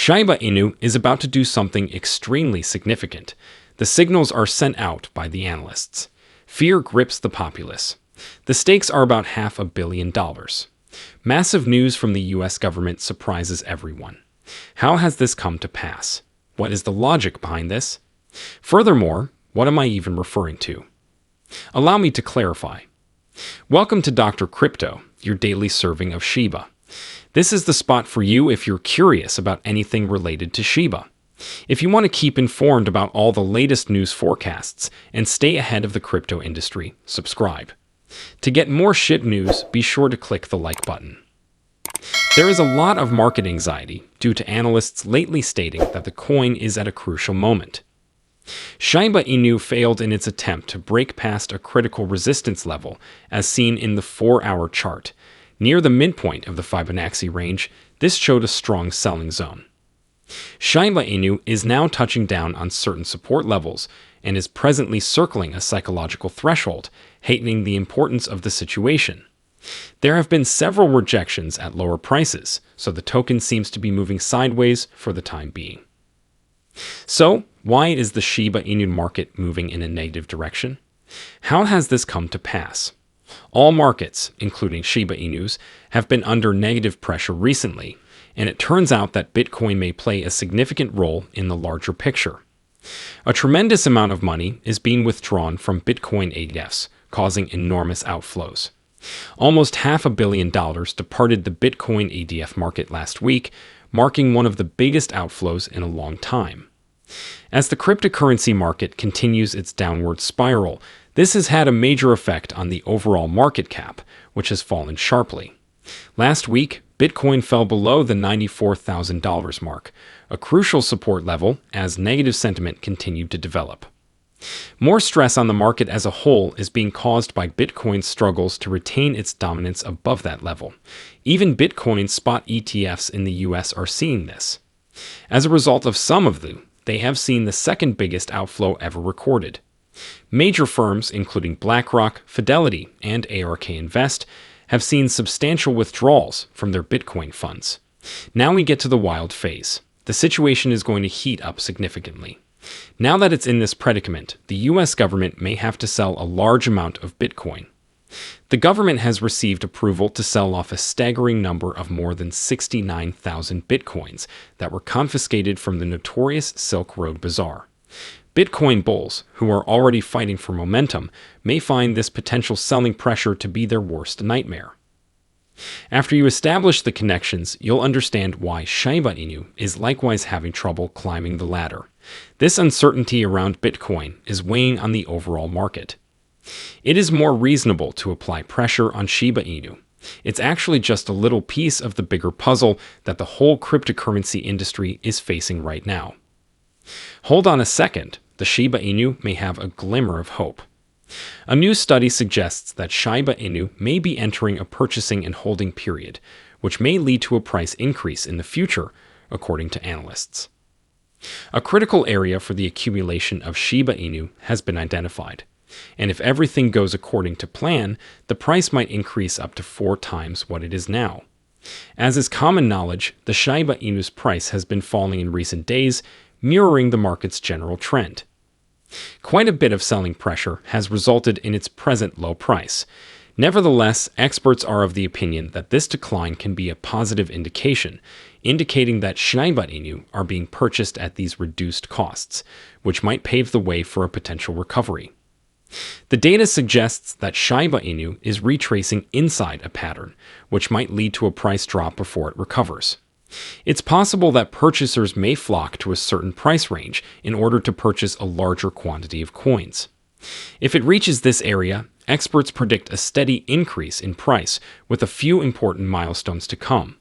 Shiba Inu is about to do something extremely significant. The signals are sent out by the analysts. Fear grips the populace. The stakes are about $500 million. Massive news from the US government surprises everyone. How has this come to pass? What is the logic behind this? Furthermore, what am I even referring to? Allow me to clarify. Welcome to Dr. Crypto, your daily serving of Shiba. This is the spot for you if you're curious about anything related to Shiba. If you want to keep informed about all the latest news forecasts and stay ahead of the crypto industry, subscribe. To get more Shib news, be sure to click the like button. There is a lot of market anxiety due to analysts lately stating that the coin is at a crucial moment. Shiba Inu failed in its attempt to break past a critical resistance level as seen in the 4-hour chart. Near the midpoint of the Fibonacci range, this showed a strong selling zone. Shiba Inu is now touching down on certain support levels and is presently circling a psychological threshold, heightening the importance of the situation. There have been several rejections at lower prices, so the token seems to be moving sideways for the time being. So, why is the Shiba Inu market moving in a negative direction? How has this come to pass? All markets, including Shiba Inus, have been under negative pressure recently, and it turns out that Bitcoin may play a significant role in the larger picture. A tremendous amount of money is being withdrawn from Bitcoin ETFs, causing enormous outflows. Almost $500 million departed the Bitcoin ETF market last week, marking one of the biggest outflows in a long time. As the cryptocurrency market continues its downward spiral, this has had a major effect on the overall market cap, which has fallen sharply. Last week, Bitcoin fell below the $94,000 mark, a crucial support level as negative sentiment continued to develop. More stress on the market as a whole is being caused by Bitcoin's struggles to retain its dominance above that level. Even Bitcoin spot ETFs in the US are seeing this. As a result of some of them, they have seen the second biggest outflow ever recorded. Major firms, including BlackRock, Fidelity, and ARK Invest, have seen substantial withdrawals from their Bitcoin funds. Now we get to the wild phase. The situation is going to heat up significantly. Now that it's in this predicament, the US government may have to sell a large amount of Bitcoin. The government has received approval to sell off a staggering number of more than 69,000 Bitcoins that were confiscated from the notorious Silk Road Bazaar. Bitcoin bulls, who are already fighting for momentum, may find this potential selling pressure to be their worst nightmare. After you establish the connections, you'll understand why Shiba Inu is likewise having trouble climbing the ladder. This uncertainty around Bitcoin is weighing on the overall market. It is more reasonable to apply pressure on Shiba Inu. It's actually just a little piece of the bigger puzzle that the whole cryptocurrency industry is facing right now. Hold on a second. The Shiba Inu may have a glimmer of hope. A new study suggests that Shiba Inu may be entering a purchasing and holding period, which may lead to a price increase in the future, according to analysts. A critical area for the accumulation of Shiba Inu has been identified, and if everything goes according to plan, the price might increase up to 4 times what it is now. As is common knowledge, the Shiba Inu's price has been falling in recent days, mirroring the market's general trend. Quite a bit of selling pressure has resulted in its present low price. Nevertheless, experts are of the opinion that this decline can be a positive indication, indicating that Shiba Inu are being purchased at these reduced costs, which might pave the way for a potential recovery. The data suggests that Shiba Inu is retracing inside a pattern, which might lead to a price drop before it recovers. It's possible that purchasers may flock to a certain price range in order to purchase a larger quantity of coins. If it reaches this area, experts predict a steady increase in price with a few important milestones to come.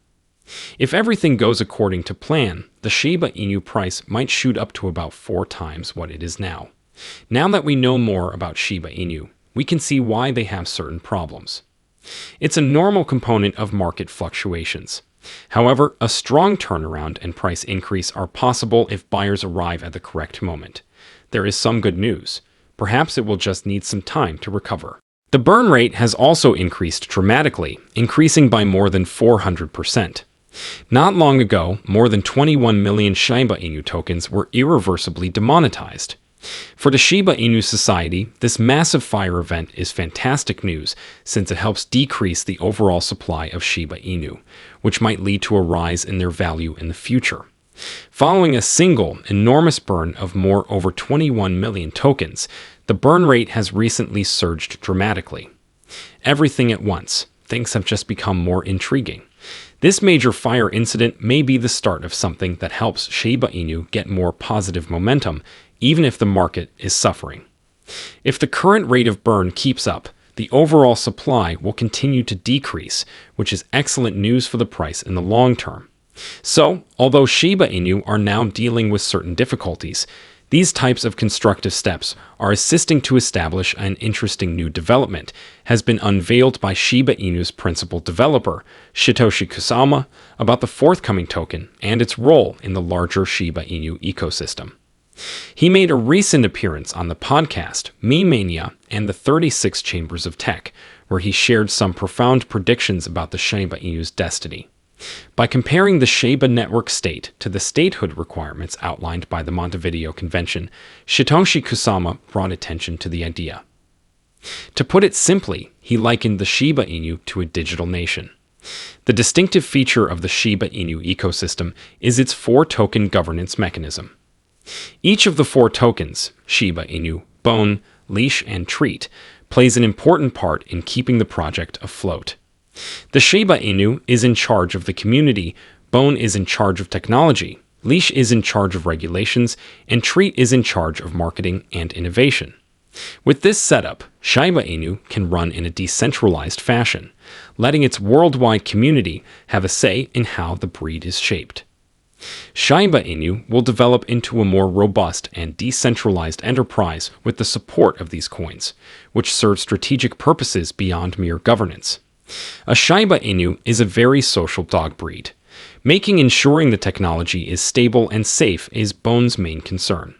If everything goes according to plan, the Shiba Inu price might shoot up to about 4 times what it is now. Now that we know more about Shiba Inu, we can see why they have certain problems. It's a normal component of market fluctuations. However, a strong turnaround and price increase are possible if buyers arrive at the correct moment. There is some good news. Perhaps it will just need some time to recover. The burn rate has also increased dramatically, increasing by more than 400%. Not long ago, more than 21 million Shiba Inu tokens were irreversibly demonetized. For the Shiba Inu society, this massive fire event is fantastic news since it helps decrease the overall supply of Shiba Inu, which might lead to a rise in their value in the future. Following a single, enormous burn of over 21 million tokens, the burn rate has recently surged dramatically. Everything at once, things have just become more intriguing. This major fire incident may be the start of something that helps Shiba Inu get more positive momentum, even if the market is suffering. If the current rate of burn keeps up, the overall supply will continue to decrease, which is excellent news for the price in the long term. So, although Shiba Inu are now dealing with certain difficulties, these types of constructive steps are assisting to establish an interesting new development has been unveiled by Shiba Inu's principal developer, Shytoshi Kusama, about the forthcoming token and its role in the larger Shiba Inu ecosystem. He made a recent appearance on the podcast Meme Mania and the 36 Chambers of Tech, where he shared some profound predictions about the Shiba Inu's destiny. By comparing the Shiba network state to the statehood requirements outlined by the Montevideo Convention, Shytoshi Kusama brought attention to the idea. To put it simply, he likened the Shiba Inu to a digital nation. The distinctive feature of the Shiba Inu ecosystem is its 4-token governance mechanism. Each of the 4 tokens, Shiba Inu, Bone, Leash, and Treat, plays an important part in keeping the project afloat. The Shiba Inu is in charge of the community, Bone is in charge of technology, Leash is in charge of regulations, and Treat is in charge of marketing and innovation. With this setup, Shiba Inu can run in a decentralized fashion, letting its worldwide community have a say in how the breed is shaped. Shiba Inu will develop into a more robust and decentralized enterprise with the support of these coins, which serve strategic purposes beyond mere governance. A Shiba Inu is a very social dog breed. Making ensuring the technology is stable and safe is Bone's main concern.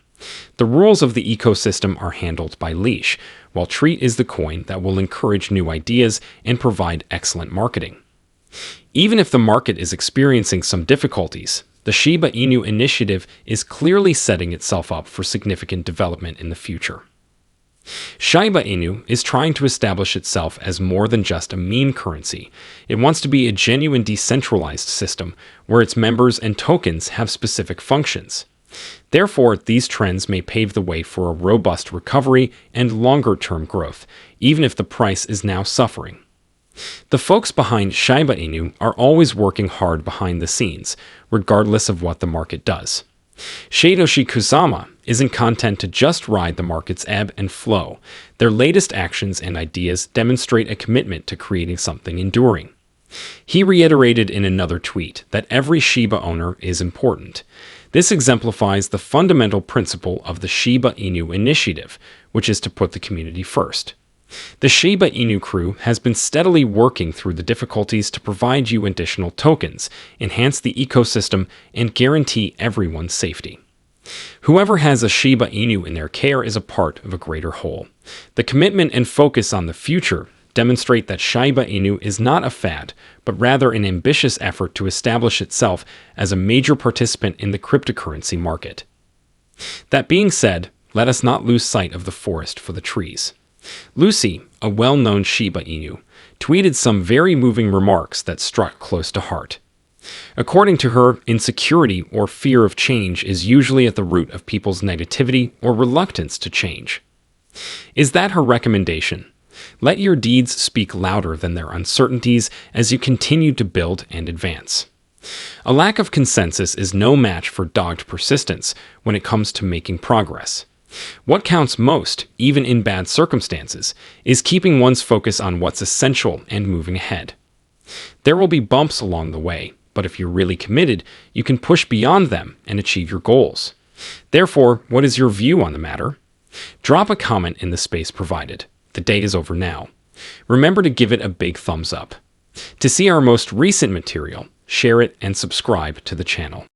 The rules of the ecosystem are handled by Leash, while Treat is the coin that will encourage new ideas and provide excellent marketing. Even if the market is experiencing some difficulties, the Shiba Inu initiative is clearly setting itself up for significant development in the future. Shiba Inu is trying to establish itself as more than just a meme currency. It wants to be a genuine decentralized system where its members and tokens have specific functions. Therefore, these trends may pave the way for a robust recovery and longer-term growth, even if the price is now suffering. The folks behind Shiba Inu are always working hard behind the scenes, regardless of what the market does. Shytoshi Kusama isn't content to just ride the market's ebb and flow. Their latest actions and ideas demonstrate a commitment to creating something enduring. He reiterated in another tweet that every Shiba owner is important. This exemplifies the fundamental principle of the Shiba Inu initiative, which is to put the community first. The Shiba Inu crew has been steadily working through the difficulties to provide you additional tokens, enhance the ecosystem, and guarantee everyone's safety. Whoever has a Shiba Inu in their care is a part of a greater whole. The commitment and focus on the future demonstrate that Shiba Inu is not a fad, but rather an ambitious effort to establish itself as a major participant in the cryptocurrency market. That being said, let us not lose sight of the forest for the trees. Lucy, a well-known Shiba Inu, tweeted some very moving remarks that struck close to heart. According to her, insecurity or fear of change is usually at the root of people's negativity or reluctance to change. Is that her recommendation? Let your deeds speak louder than their uncertainties as you continue to build and advance. A lack of consensus is no match for dogged persistence when it comes to making progress. What counts most, even in bad circumstances, is keeping one's focus on what's essential and moving ahead. There will be bumps along the way, but if you're really committed, you can push beyond them and achieve your goals. Therefore, what is your view on the matter? Drop a comment in the space provided. The day is over now. Remember to give it a big thumbs up. To see our most recent material, share it and subscribe to the channel.